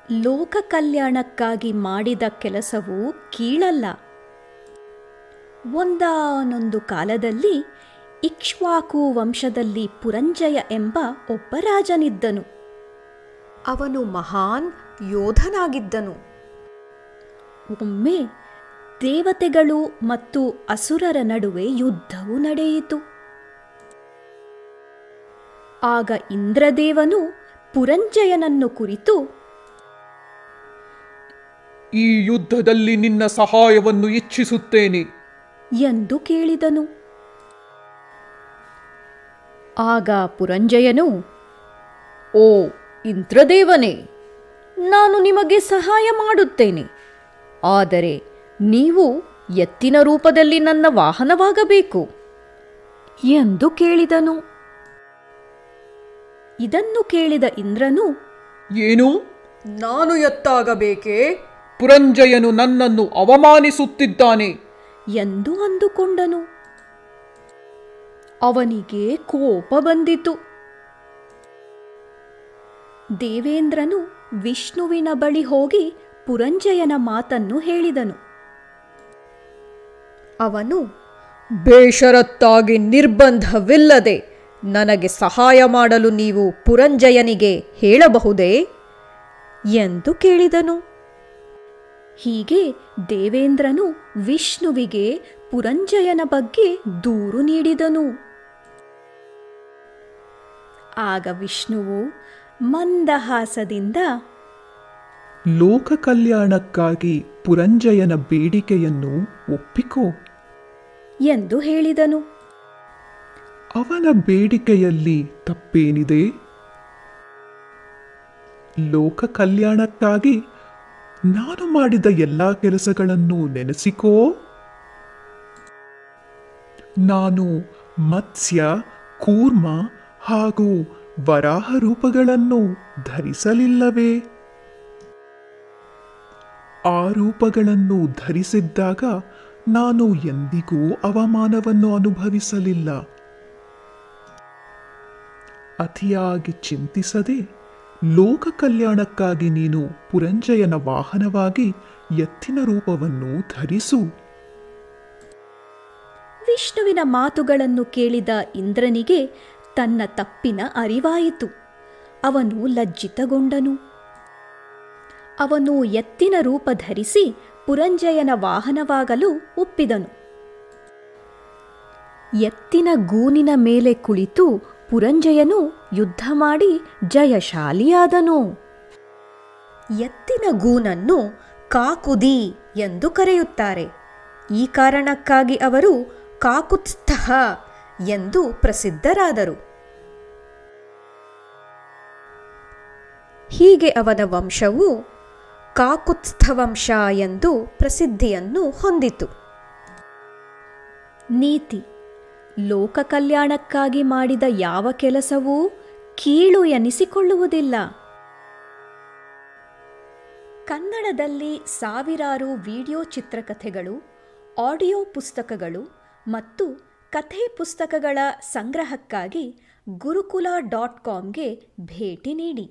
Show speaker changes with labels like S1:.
S1: ಲೋಕ ಕಲ್ಯಾಣಕ್ಕಾಗಿ ಮಾಡಿದ ಕೆಲಸವು ಕೀಳಲ್ಲ. ಒಂದಾನೊಂದು ಕಾಲದಲ್ಲಿ ಇಕ್ಷ್ವಾಕು ವಂಶದಲ್ಲಿ ಪುರಂಜಯ ಎಂಬ ಒಬ್ಬ ರಾಜನಿದ್ದನು.
S2: ಅವನು ಮಹಾನ್ ಯೋಧನಾಗಿದ್ದನು.
S1: ಒಮ್ಮೆ ದೇವತೆಗಳು ಮತ್ತು ಅಸುರರ ನಡುವೆ ಯುದ್ಧವು ನಡೆಯಿತು. ಆಗ ಇಂದ್ರದೇವನು ಪುರಂಜಯನನ್ನು ಕುರಿತು,
S3: ಈ ಯುದ್ಧದಲ್ಲಿ ನಿನ್ನ ಸಹಾಯವನ್ನು ಇಚ್ಛಿಸುತ್ತೇನೆ
S1: ಎಂದು ಕೇಳಿದನು. ಆಗ ಪುರಂಜಯನು, ಓ ಇಂದ್ರದೇವನೇ, ನಾನು ನಿಮಗೆ ಸಹಾಯ ಮಾಡುತ್ತೇನೆ. ಆದರೆ ನೀವು ಎತ್ತಿನ ರೂಪದಲ್ಲಿ ನನ್ನ ವಾಹನವಾಗಬೇಕು ಎಂದು ಕೇಳಿದನು. ಇದನ್ನು ಕೇಳಿದ ಇಂದ್ರನು,
S3: ಏನು,
S2: ನಾನು ಎತ್ತಾಗಬೇಕೇ?
S3: ಪುರಂಜಯನು ನನ್ನನ್ನು ಅವಮಾನಿಸುತ್ತಿದ್ದಾನೆ
S1: ಎಂದು ಅಂದುಕೊಂಡನು. ಅವನಿಗೆ ಕೋಪ ಬಂದಿತು. ದೇವೇಂದ್ರನು ವಿಷ್ಣುವಿನ ಬಳಿ ಹೋಗಿ ಪುರಂಜಯನ ಮಾತನ್ನು ಹೇಳಿದನು.
S2: ಅವನು, ಬೇಷರತ್ತಾಗಿ ನಿರ್ಬಂಧವಿಲ್ಲದೆ ನನಗೆ ಸಹಾಯ ಮಾಡಲು ನೀವು ಪುರಂಜಯನಿಗೆ ಹೇಳಬಹುದೇ
S1: ಎಂದು ಕೇಳಿದನು. ಹೀಗೆ ದೇವೇಂದ್ರನು ವಿಷ್ಣುವಿಗೆ ಪುರಂಜಯನ ಬಗ್ಗೆ ದೂರು ನೀಡಿದನು. ಆಗ ವಿಷ್ಣುವು ಮಂದಹಾಸದಿಂದ,
S4: ಲೋಕ ಕಲ್ಯಾಣಕ್ಕಾಗಿ ಪುರಂಜಯನ ಬೇಡಿಕೆಯನ್ನು ಒಪ್ಪಿಕೋ
S1: ಎಂದು ಹೇಳಿದನು.
S4: ಅವನ ಬೇಡಿಕೆಯಲ್ಲಿ ತಪ್ಪೇನಿದೆ? ಲೋಕ ಕಲ್ಯಾಣಕ್ಕಾಗಿ ನಾನು ಮಾಡಿದ ಎಲ್ಲ ಕೆಲಸಗಳನ್ನು ನೆನೆಸಿಕೋ. ನಾನು ಮತ್ಸ್ಯ, ಕೂರ್ಮ ಹಾಗೂ ವರಾಹ ರೂಪಗಳನ್ನು ಧರಿಸಲಿಲ್ಲವೇ? ಆ ರೂಪಗಳನ್ನು ಧರಿಸಿದ್ದಾಗ ನಾನು ಎಂದಿಗೂ ಅವಮಾನವನ್ನು ಅನುಭವಿಸಲಿಲ್ಲ. ಅತಿಯಾಗಿ ಚಿಂತಿಸದೆ ಲೋಕ ಕಲ್ಯಾಣಕ್ಕಾಗಿ ನೀನು ಪುರಂಜಯನ ವಾಹನವಾಗಿ ಎತ್ತಿನ ರೂಪವನ್ನು ಧರಿಸು.
S1: ವಿಷ್ಣುವಿನ ಮಾತುಗಳನ್ನು ಕೇಳಿದ ಇಂದ್ರನಿಗೆ ತನ್ನ ತಪ್ಪಿನ ಅರಿವಾಯಿತು. ಅವನು ಲಜ್ಜಿತಗೊಂಡನು. ಅವನು ಎತ್ತಿನ ರೂಪ ಧರಿಸಿ ಪುರಂಜಯನ ವಾಹನವಾಗಲು ಒಪ್ಪಿದನು. ಎತ್ತಿನ ಗೂನಿನ ಮೇಲೆ ಕುಳಿತು ಪುರಂಜಯನು ಯುದ್ಧ ಮಾಡಿ ಜಯಶಾಲಿಯಾದನು.
S2: ಎತ್ತಿನ ಗೂನನ್ನು ಕಾಕುದಿ ಎಂದು ಕರೆಯುತ್ತಾರೆ. ಈ ಕಾರಣಕ್ಕಾಗಿ ಅವರು ಕಾಕುತ್ಸ್ಥಃ ಎಂದು ಪ್ರಸಿದ್ಧರಾದರು. ಹೀಗೆ ಅವನ ವಂಶವು ಕಾಕುತ್ಸ್ಥವಂಶ ಎಂದು ಪ್ರಸಿದ್ಧಿಯನ್ನು ಹೊಂದಿತು.
S1: ನೀತಿ: ಲೋಕ ಕಲ್ಯಾಣಕ್ಕಾಗಿ ಮಾಡಿದ ಯಾವ ಕೆಲಸವೂ ಕೀಳು ಎನಿಸಿಕೊಳ್ಳುವುದಿಲ್ಲ. ಕನ್ನಡದಲ್ಲಿ ಸಾವಿರಾರು ವಿಡಿಯೋ ಚಿತ್ರಕಥೆಗಳು, ಆಡಿಯೋ ಪುಸ್ತಕಗಳು ಮತ್ತು ಕಥೆ ಪುಸ್ತಕಗಳ ಸಂಗ್ರಹಕ್ಕಾಗಿ ಗುರುಕುಲ.comಗೆ ಭೇಟಿ ನೀಡಿ.